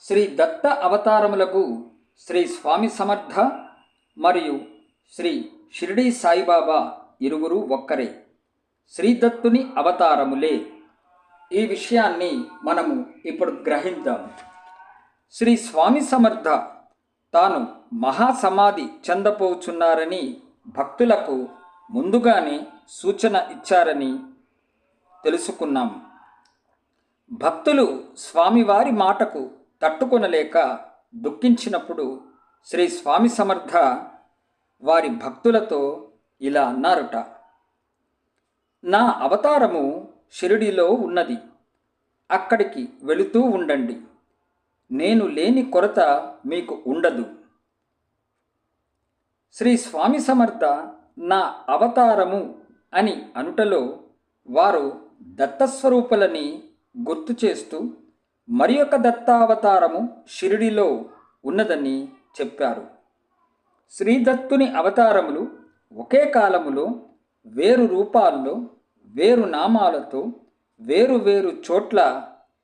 శ్రీ దత్త అవతారములకు శ్రీ స్వామి సమర్థ మరియు శ్రీ షిరిడి సాయిబాబా ఇరువురు ఒక్కరే, శ్రీదత్తుని అవతారములే. ఈ విషయాన్ని మనము ఇప్పుడు గ్రహిద్దాం. శ్రీ స్వామి సమర్థ తాను మహాసమాధి చెందపోచున్నారని భక్తులకు ముందుగానే సూచన ఇచ్చారని తెలుసుకున్నాం. భక్తులు స్వామివారి మాటకు తట్టుకొనలేక దుఃఖించినప్పుడు శ్రీ స్వామి సమర్థ వారి భక్తులతో ఇలా అన్నారట: నా అవతారము షిరిడిలో ఉన్నది, అక్కడికి వెళుతూ ఉండండి, నేను లేని కొరత మీకు ఉండదు. శ్రీ స్వామి సమర్థ నా అవతారము అని అనుటలో వారు దత్తస్వరూపులని గుర్తు చేస్తూ మరి ఒక దత్తావతారము షిరిడిలో ఉన్నదని చెప్పారు. శ్రీదత్తుని అవతారములు ఒకే కాలములో వేరు రూపాల్లో, వేరు నామాలతో, వేరు వేరు చోట్ల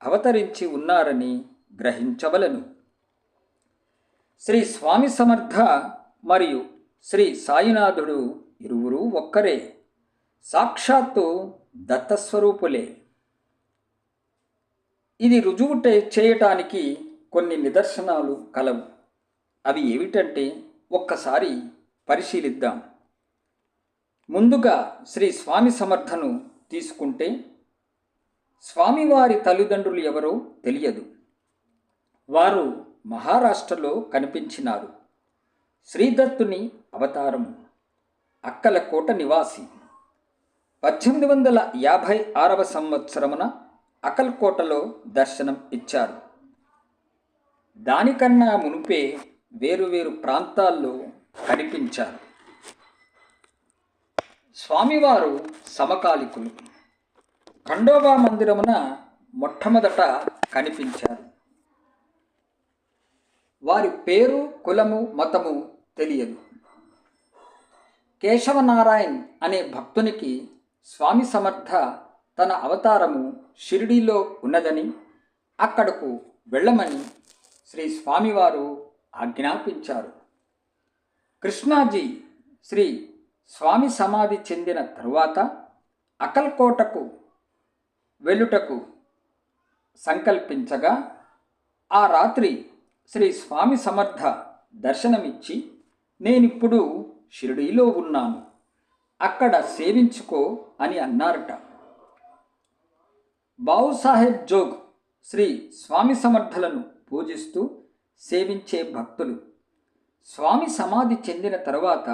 అవతరించి ఉన్నారని గ్రహించవలను. శ్రీ స్వామి సమర్థ మరియు శ్రీ సాయినాథుడు ఇరువురు ఒక్కరే, సాక్షాత్తు దత్తస్వరూపులే. ఇది రుజువు చేయటానికి కొన్ని నిదర్శనాలు కలవు. అవి ఏమిటంటే ఒక్కసారి పరిశీలిద్దాం. ముందుగా శ్రీ స్వామి సమర్థను తీసుకుంటే స్వామివారి తల్లిదండ్రులు ఎవరో తెలియదు. వారు మహారాష్ట్రలో కనిపించినారు. శ్రీదత్తుని అవతారము, అక్కలకోట నివాసి. 1856వ సంవత్సరమున అక్కల్కోటలో దర్శనం ఇచ్చారు. దానికన్నా మునుపే వేరువేరు ప్రాంతాల్లో కనిపించారు. స్వామివారు సమకాలికులు. ఖండోబా మందిరమున మొట్టమొదట కనిపించారు. వారి పేరు, కులము, మతము తెలియదు. కేశవనారాయణ్ అనే భక్తునికి స్వామి సమర్థ తన అవతారము షిరిడీలో ఉన్నదని, అక్కడకు వెళ్ళమని శ్రీ స్వామివారు ఆజ్ఞాపించారు. కృష్ణాజీ శ్రీ స్వామి సమాధి చెందిన తరువాత అక్కల్కోటకు వెళ్ళుటకు సంకల్పించగా ఆ రాత్రి శ్రీ స్వామి సమర్థ దర్శనమిచ్చి, నేనిప్పుడు షిరిడీలో ఉన్నాను, అక్కడ సేవించుకో అని అన్నారట. బావుసాహెబ్ జోగ్ శ్రీ స్వామి సమర్థలను పూజిస్తూ సేవించే భక్తులు. స్వామి సమాధి చెందిన తరువాత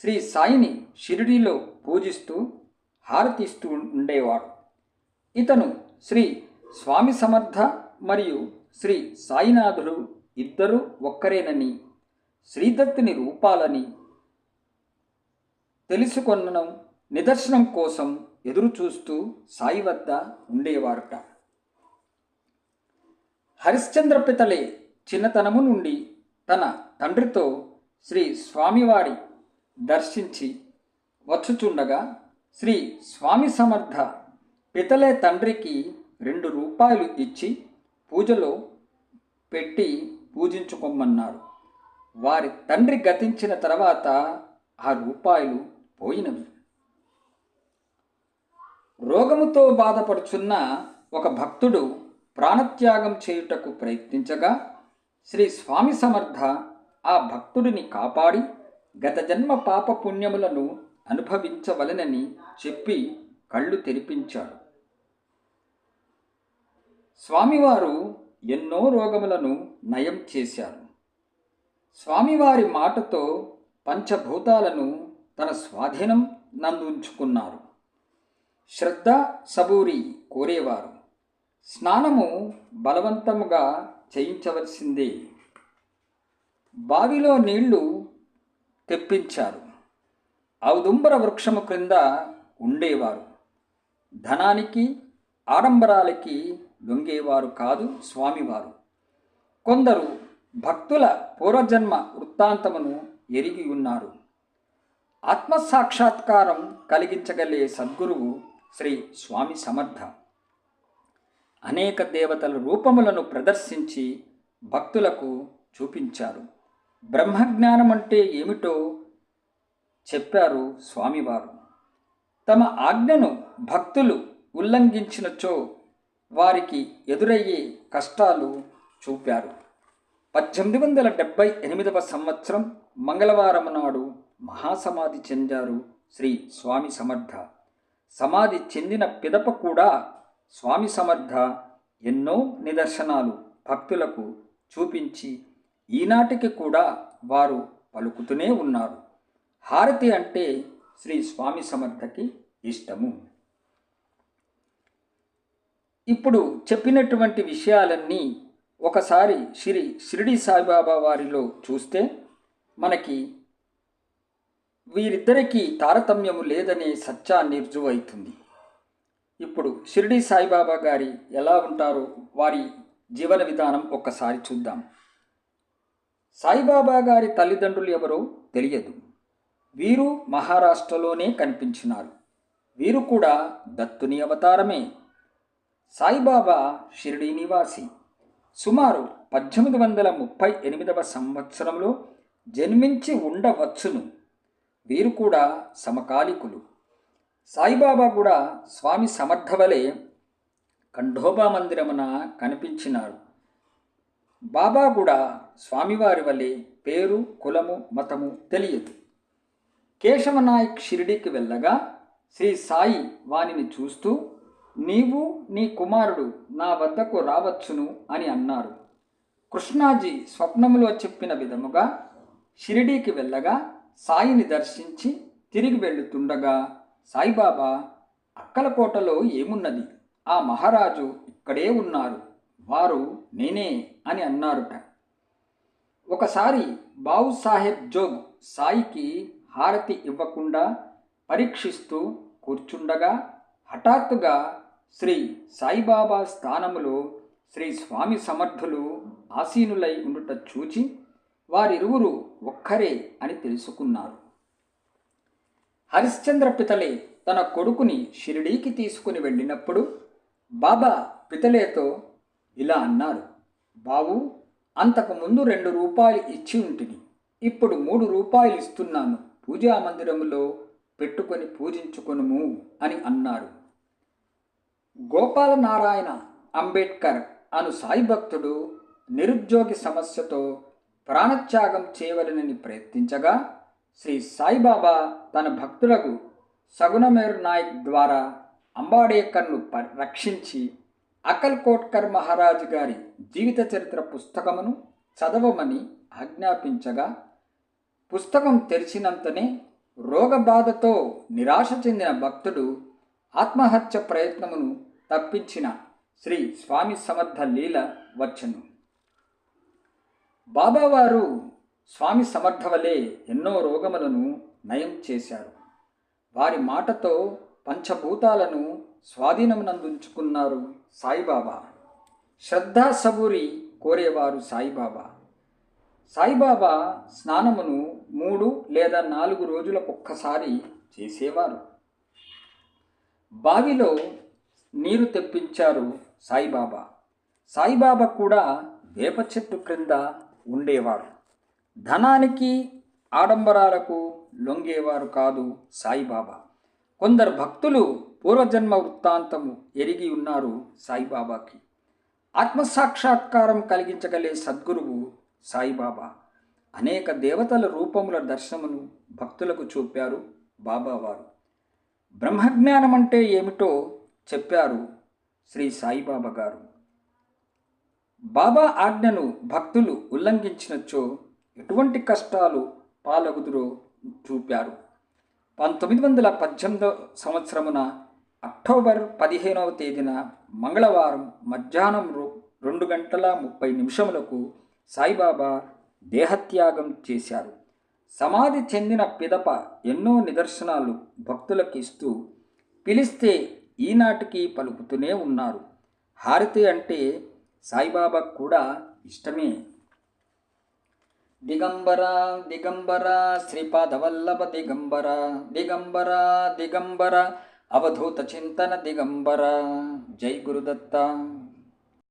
శ్రీ సాయిని షిరిడీలో పూజిస్తూ హారతిస్తూ ఉండేవాడు. ఇతను శ్రీ స్వామి సమర్థ మరియు శ్రీ సాయినాథుడు ఇద్దరూ ఒక్కరేనని, శ్రీదత్తుని రూపాలని తెలుసుకొన్న నిదర్శనం కోసం ఎదురు చూస్తూ సాయి వద్ద ఉండేవారట. హరిశ్చంద్ర పితలే చిన్నతనము నుండి తన తండ్రితో శ్రీ స్వామివారి దర్శించి వచ్చుచుండగా శ్రీ స్వామి సమర్థ పితలే తండ్రికి 2 రూపాయలు ఇచ్చి పూజలో పెట్టి పూజించుకోమన్నారు. వారి తండ్రి గతించిన తర్వాత ఆ రూపాయలు పోయినవి. రోగముతో బాధపడుచున్న ఒక భక్తుడు ప్రాణత్యాగం చేయుటకు ప్రయత్నించగా శ్రీ స్వామి సమర్థ ఆ భక్తుడిని కాపాడి గత జన్మ పాప పుణ్యములను అనుభవించవలెనని చెప్పి కళ్ళు తెరిపించాడు. స్వామివారు ఎన్నో రోగములను నయం చేశారు. స్వామివారి మాటతో పంచభూతాలను తన స్వాధీనం నందుంచుకున్నారు. శ్రద్ధ సబూరి కోరేవారు. స్నానము బలవంతముగా చేయించవలసిందే. బావిలో నీళ్లు తెప్పించారు. ఔదుంబర వృక్షము క్రింద ఉండేవారు. ధనానికి, ఆడంబరాలకి లొంగేవారు కాదు స్వామివారు. కొందరు భక్తుల పూర్వజన్మ వృత్తాంతమును ఎరిగి ఉన్నారు. ఆత్మసాక్షాత్కారం కలిగించగలే సద్గురువు శ్రీ స్వామి సమర్థ. అనేక దేవతల రూపములను ప్రదర్శించి భక్తులకు చూపించారు. బ్రహ్మజ్ఞానం అంటే ఏమిటో చెప్పారు స్వామివారు. తమ ఆజ్ఞను భక్తులు ఉల్లంఘించినచో వారికి ఎదురయ్యే కష్టాలు చూపారు. 1878వ సంవత్సరం మంగళవారం నాడు మహాసమాధి చెందారు శ్రీ స్వామి సమర్థ. సమాధి చెందిన పిదప కూడా స్వామి సమర్థ ఎన్నో నిదర్శనాలు భక్తులకు చూపించి ఈనాటికి కూడా వారు పలుకుతూనే ఉన్నారు. హారతి అంటే శ్రీ స్వామి సమర్థకి ఇష్టము. ఇప్పుడు చెప్పినటువంటి విషయాలన్నీ ఒకసారి షిరిడి సాయిబాబా వారిలో చూస్తే మనకి వీరిద్దరికీ తారతమ్యము లేదనే సత్యాన్ని రుజువవుతుంది. ఇప్పుడు షిరిడి సాయిబాబా గారి ఎలా ఉంటారో వారి జీవన విధానం ఒక్కసారి చూద్దాం. సాయిబాబా గారి తల్లిదండ్రులు ఎవరో తెలియదు. వీరు మహారాష్ట్రలోనే కనిపించినారు. వీరు కూడా దత్తుని అవతారమే. సాయిబాబా షిరిడి నివాసి. సుమారు 1838వ సంవత్సరంలో జన్మించి ఉండవచ్చును. వీరు కూడా సమకాలికులు. సాయిబాబా కూడా స్వామి సమర్థ వలె ఖండోబా మందిరమున కనిపించినారు. బాబా కూడా స్వామివారి వలె పేరు, కులము, మతము తెలియదు. కేశవనాయక్ షిరిడీకి వెళ్ళగా శ్రీ సాయి వానిని చూస్తూ, నీవు నీ కుమారుడు నా వద్దకు రావచ్చును అని అన్నారు. కృష్ణాజీ స్వప్నములో చెప్పిన విధముగా షిరిడీకి వెళ్ళగా సాయిని దర్శించి తిరిగి వెళుతుండగా సాయిబాబా, అక్కలకోటలో ఏమున్నది, ఆ మహారాజు ఇక్కడే ఉన్నారు, వారు నేనే అని అన్నారుట. ఒకసారి బావు సాహెబ్ జోగ్ సాయికి హారతి ఇవ్వకుండా పరీక్షిస్తూ కూర్చుండగా హఠాత్తుగా శ్రీ సాయిబాబా స్థానములో శ్రీ స్వామి సమర్థులు ఆసీనులై ఉండుట చూచి వారిరువురు ఒక్కరే అని తెలుసుకున్నారు. హరిశ్చంద్ర పితలే తన కొడుకుని షిరిడీకి తీసుకుని వెళ్ళినప్పుడు బాబా పితలేతో ఇలా అన్నారు, బావు, అంతకు ముందు 2 రూపాయలు ఇచ్చి ఉంటుంది, ఇప్పుడు 3 రూపాయలు ఇస్తున్నాను, పూజా మందిరములో పెట్టుకొని పూజించుకొనుము అని అన్నారు. గోపాలనారాయణ అంబేద్కర్ అను సాయి భక్తుడు నిరుద్యోగి సమస్యతో ప్రాణత్యాగం చేయవలనని ప్రయత్నించగా శ్రీ సాయిబాబా తన భక్తులకు సగుణమేర్ నాయక్ ద్వారా అంబాడేకర్ను రక్షించి అకల్కోట్కర్ మహారాజు గారి జీవిత చరిత్ర పుస్తకమును చదవమని ఆజ్ఞాపించగా పుస్తకం తెరిచినంతనే రోగబాధతో నిరాశ చెందిన భక్తుడు ఆత్మహత్య ప్రయత్నమును తప్పించిన శ్రీ స్వామి సమర్థ లీల వచ్చెను. బాబావారు స్వామి సమర్థ వలె ఎన్నో రోగములను నయం చేశారు. వారి మాటతో పంచభూతాలను స్వాధీనమునందుంచుకున్నారు సాయిబాబా. శ్రద్ధా సబూరి కోరేవారు సాయిబాబా. సాయిబాబా స్నానమును 3 లేదా 4 రోజులకొక్కసారి చేసేవారు. బావిలో నీరు తెప్పించారు సాయిబాబా. సాయిబాబా కూడా వేప చెట్టు క్రింద ఉండేవారు. ధనానికి ఆడంబరాలకు లొంగేవారు కాదు సాయిబాబా. కొందరు భక్తులు పూర్వజన్మ వృత్తాంతము ఎరిగి ఉన్నారు సాయిబాబాకి. ఆత్మసాక్షాత్కారం కలిగించగలే సద్గురువు సాయిబాబా. అనేక దేవతల రూపముల దర్శనమును భక్తులకు చూపారు బాబావారు. బ్రహ్మజ్ఞానం అంటే ఏమిటో చెప్పారు శ్రీ సాయిబాబా గారు. బాబా ఆజ్ఞను భక్తులు ఉల్లంఘించినచో ఎటువంటి కష్టాలు పాలగుదురో చూపారు. 1918 సంవత్సరమున అక్టోబర్ 15వ తేదీన మంగళవారం మధ్యాహ్నం 2:30 సాయిబాబా దేహత్యాగం చేశారు. సమాధి చెందిన పిదప ఎన్నో నిదర్శనాలు భక్తులకు ఇస్తూ పిలిస్తే ఈనాటికి పలుకుతూనే ఉన్నారు. హారతి అంటే సాయిబాబా కూడా ఇష్టమే. దిగంబర దిగంబర శ్రీపాదవల్లభ దిగంబర దిగంబర దిగంబర అవధూత చింతన దిగంబర. జై గురుదత్త.